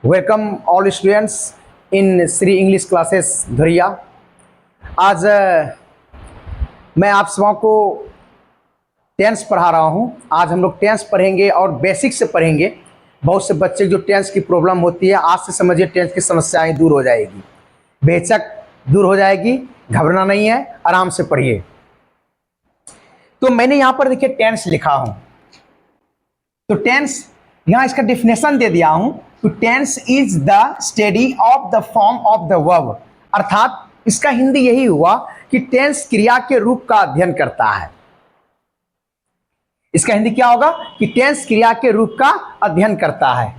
Welcome all students in Shri English classes Dhuriya. आज मैं आप सबों को टेंस पढ़ा रहा हूं। आज हम लोग टेंस पढ़ेंगे और बेसिक से पढ़ेंगे। बहुत से बच्चे जो टेंस की प्रॉब्लम होती है, आज से समझिए टेंस की समस्याएं दूर हो जाएगी, बेशक दूर हो जाएगी। घबराना नहीं है, आराम से पढ़िए। तो मैंने यहाँ पर देखिए टेंस लिखा हूं, तो टेंस यहाँ इसका डेफिनेशन दे दिया हूं। तो tense is the study of the form of the verb, अर्थात इसका हिंदी यही हुआ कि टेंस क्रिया के रूप का अध्ययन करता है। इसका हिंदी क्या होगा कि टेंस क्रिया के रूप का अध्ययन करता है।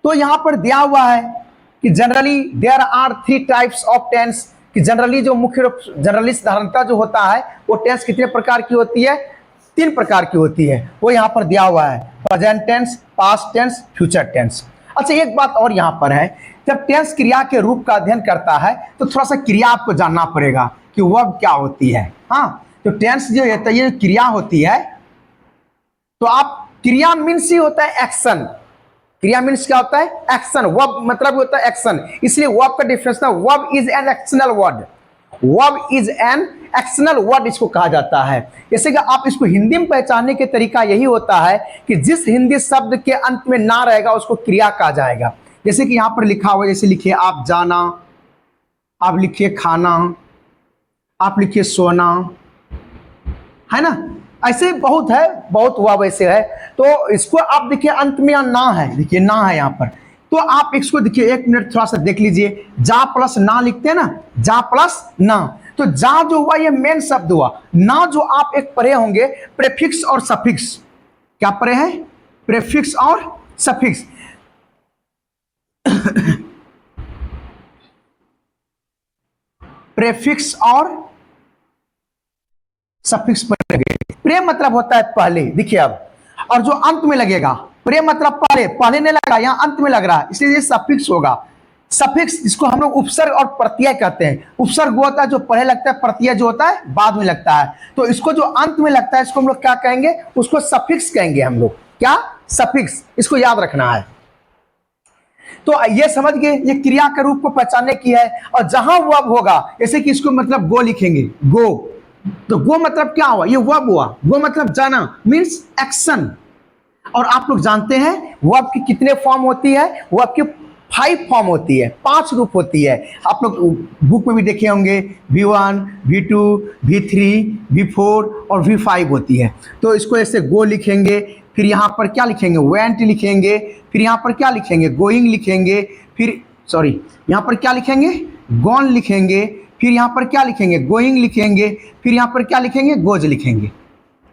तो यहां पर दिया हुआ है कि generally there are 3 types of tense, कि जनरली जो मुख्य रूप जनरली साधारणता जो होता है वो टेंस कितने प्रकार की होती है? 3 प्रकार की होती है। वो यहां पर दिया हुआ है, present tense, past tense, future tense. अच्छा, एक बात और यहां पर है, जब टेंस क्रिया के रूप का अध्ययन करता है तो थोड़ा सा क्रिया आपको जानना पड़ेगा कि वर्ब क्या होती है। हाँ, तो टेंस जो है ये क्रिया होती है। तो आप क्रिया मीन्स ही होता है एक्शन। क्रिया मीन्स क्या होता है? एक्शन। वर्ब मतलब होता है एक्शन, इसलिए वर्ब का डिफरेंस ना, verb is an actional word. Verb is an actional word इसको कहा जाता है। जैसे कि आप इसको हिंदी में पहचानने के तरीका यही होता है कि जिस हिंदी शब्द के अंत में ना रहेगा उसको क्रिया कहा जाएगा। जैसे कि यहां पर लिखा हुआ, जैसे लिखिए आप जाना, आप लिखिए खाना, आप लिखिए सोना, है ना। ऐसे बहुत है, बहुत वर्ब ऐसे है। तो इसको आप देखिए अंत में ना है, देखिए ना है यहाँ पर। तो आप इसको देखिए, 1 मिनट थोड़ा सा देख लीजिए। जा प्लस ना लिखते हैं ना, जा प्लस ना। तो जा जो हुआ ये मेन शब्द हुआ। ना जो आप एक पढ़े होंगे प्रेफिक्स और सफिक्स। क्या पढ़े हैं? प्रेफिक्स और सफिक्स। प्रेफिक्स और सफिक्स पढ़ेंगे। प्रे मतलब होता है पहले, देखिए अब, और जो अंत में लगेगा। प्रे मतलब पहले, पहले नहीं लगा, यहाँ अंत में लग रहा है, इसलिए ये सफिक्स होगा। सफिक्स इसको हम लोग उपसर्ग और प्रत्यय कहते हैं। उपसर्ग वो होता है जो पहले लगता है, प्रत्यय जो होता है बाद में लगता है। तो इसको जो अंत में लगता है इसको हम लोग क्या कहेंगे? उसको सफिक्स कहेंगे हम लोग। क्या? सफिक्स। इसको याद रखना है। तो ये समझ गए, ये क्रिया के रूप को पहचानने की है। और जहां वर्ब होगा, जैसे कि इसको मतलब गो लिखेंगे, गो। तो गो मतलब क्या हुआ? ये वर्ब हुआ। गो मतलब जाना, मीन्स एक्शन। और आप लोग जानते हैं वर्ब की कितने फॉर्म होती है? वर्ब की 5 फॉर्म होती है, 5 रूप होती है। आप लोग बुक में भी देखे होंगे, V1, V2, V3, V4 और V5 होती है। तो इसको ऐसे गो लिखेंगे, फिर यहाँ पर क्या लिखेंगे? वेंट लिखेंगे, फिर यहाँ पर क्या लिखेंगे? गोइंग लिखेंगे, फिर सॉरी यहाँ पर क्या लिखेंगे? गॉन लिखेंगे, फिर यहाँ पर क्या लिखेंगे? गोइंग लिखेंगे, फिर यहाँ पर क्या लिखेंगे? गोज लिखेंगे,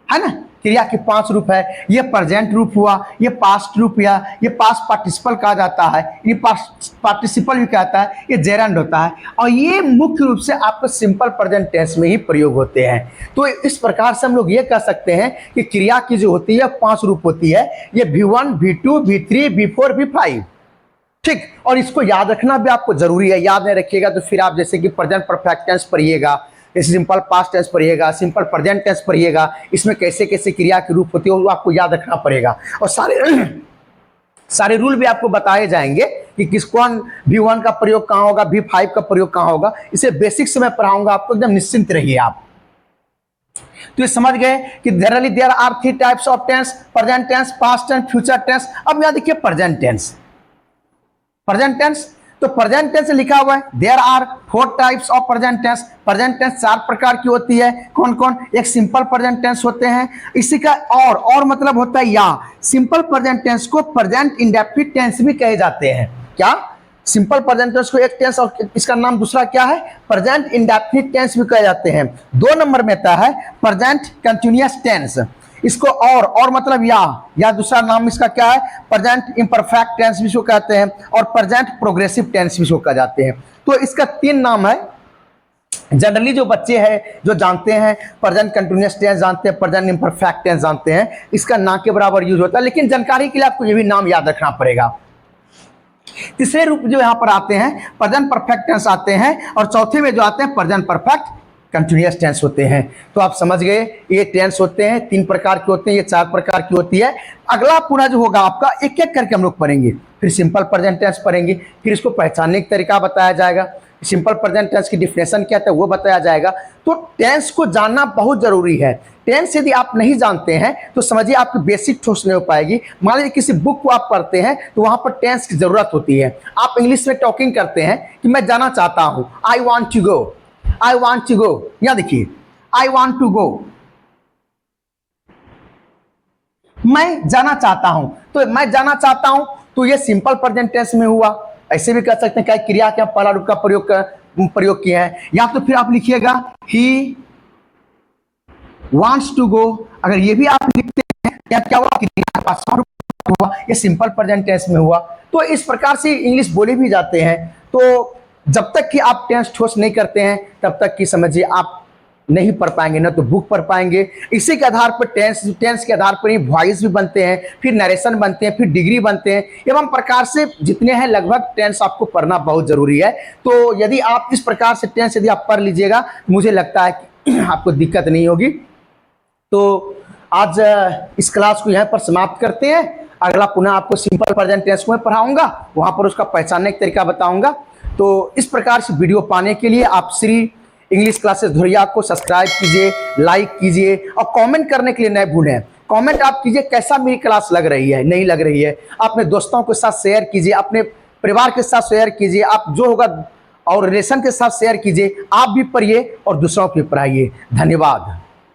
है ना। क्रिया के 5 रूप है। ये प्रेजेंट रूप हुआ, ये पास्ट रूप हुआ, ये पास्ट पार्टिसिपल कहा जाता है, ये पास्ट पार्टिसिपल भी कहता है, ये जेरंड होता है। और ये मुख्य रूप से आपको सिंपल प्रेजेंट टेंस में ही प्रयोग होते हैं। तो इस प्रकार से हम लोग ये कह सकते हैं कि क्रिया की जो होती है 5 रूप होती है। ये V1, V2, V3, V4, V5, ठीक। और इसको याद रखना भी आपको जरूरी है। याद नहीं रखिएगा तो फिर आप जैसे कि प्रेजेंट परफेक्ट टेंस पढ़िएगा, जैसे सिंपल पास्ट टेंस पढ़िएगा, सिंपल प्रेजेंट टेंस पढ़िएगा, इसमें कैसे कैसे क्रिया के रूप होती है वो आपको याद रखना पड़ेगा। और सारे रूल भी आपको बताए जाएंगे कि कौन V1 का प्रयोग कहाँ होगा, V5 का प्रयोग कहाँ होगा। इसे बेसिक से मैं पढ़ाऊंगा आपको, एकदम निश्चिंत रहिए आप। तो ये समझ गए कि generally there are 3 types of tense, present tense, past tense, future tense. अब यहाँ देखिए प्रेजेंट टेंस। प्रेजेंट टेंस, तो प्रेजेंट टेंस लिखा हुआ है there are 4 types of present tense. Present tense 4 प्रकार की होती है। कौन कौन? एक सिंपल प्रेजेंट टेंस होते हैं, इसी का और मतलब होता है या। सिंपल प्रेजेंट टेंस को प्रेजेंट इंडेफिनिट टेंस भी कहे जाते हैं। क्या? सिंपल प्रेजेंट टेंस को एक टेंस और इसका नाम दूसरा क्या है? प्रेजेंट इंडेफिनिट टेंस भी कहे जाते हैं। 2 नंबर में आता है प्रेजेंट कंटिन्यूअस टेंस। इसको और मतलब या दूसरा नाम इसका क्या है? प्रेजेंट इम्परफेक्ट टेंस भी इसको कहते हैं, और प्रेजेंट प्रोग्रेसिव टेंस भी इसको कहा जाते हैं। तो इसका 3 नाम है। जनरली जो बच्चे हैं जो जानते हैं प्रेजेंट कंटिन्यूअस टेंस जानते हैं, प्रेजेंट इम्परफेक्ट टेंस जानते हैं, इसका ना के बराबर यूज होता है। लेकिन जानकारी के लिए आपको ये भी नाम याद रखना पड़ेगा। तीसरे रूप जो यहाँ पर आते हैं प्रेजेंट परफेक्ट टेंस आते हैं, और चौथे में जो आते हैं प्रेजेंट परफेक्ट कंटिन्यूअस टेंस होते हैं। तो आप समझ गए ये टेंस होते हैं, 3 प्रकार के होते हैं, ये 4 प्रकार की होती है। अगला पूरा जो होगा आपका एक एक करके हम लोग पढ़ेंगे। फिर सिंपल प्रेजेंट टेंस पढ़ेंगे, फिर इसको पहचानने का तरीका बताया जाएगा, सिंपल प्रेजेंट टेंस की डिफिनेशन क्या था वो बताया जाएगा। तो टेंस को जानना बहुत जरूरी है। टेंस यदि आप नहीं जानते हैं तो समझिए आपकी बेसिक ठोस नहीं हो पाएगी। मान लीजिए किसी बुक को आप पढ़ते हैं तो वहां पर टेंस की जरूरत होती है। आप इंग्लिश में टॉकिंग करते हैं कि मैं जाना चाहता हूं, I want to go, I want to go, यहां देखिए आई वॉन्ट टू गो, मैं जाना चाहता हूं, तो मैं जाना चाहता हूं तो ये सिंपल प्रेजेंट टेंस में हुआ। ऐसे भी कर सकते हैं क्या क्रिया के पहला रूप का प्रयोग किया है। या तो फिर आप लिखिएगा ही wants to go, अगर ये भी आप लिखते हैं या क्या हुआ क्रिया का पांचवा रूप हुआ, ये सिंपल प्रेजेंट टेंस में हुआ। तो इस प्रकार से इंग्लिश बोले भी जाते हैं। तो जब तक कि आप टेंस ठोस नहीं करते हैं तब तक कि समझिए आप नहीं पढ़ पाएंगे, ना तो बुक पढ़ पाएंगे। इसी के आधार पर टेंस के आधार पर ही वॉइस भी बनते हैं, फिर नरेशन बनते हैं, फिर डिग्री बनते हैं, एवं प्रकार से जितने हैं लगभग टेंस आपको पढ़ना बहुत जरूरी है। तो यदि आप इस प्रकार से टेंस यदि आप पढ़ लीजिएगा मुझे लगता है कि आपको दिक्कत नहीं होगी। तो आज इस क्लास को यहाँ पर समाप्त करते हैं। अगला पुनः आपको सिंपल प्रेजेंट टेंस को मैं पढ़ाऊंगा, वहां पर उसका पहचानने का तरीका बताऊंगा। तो इस प्रकार से वीडियो पाने के लिए आप श्री इंग्लिश क्लासेस धुरिया को सब्सक्राइब कीजिए, लाइक कीजिए और कमेंट करने के लिए न भूलें। कमेंट आप कीजिए कैसा मेरी क्लास लग रही है, नहीं लग रही है। अपने दोस्तों के साथ शेयर कीजिए, अपने परिवार के साथ शेयर कीजिए, आप जो होगा और रिलेशन के साथ शेयर कीजिए। आप भी पढ़िए और दूसरों को भी पढ़ाइए। धन्यवाद।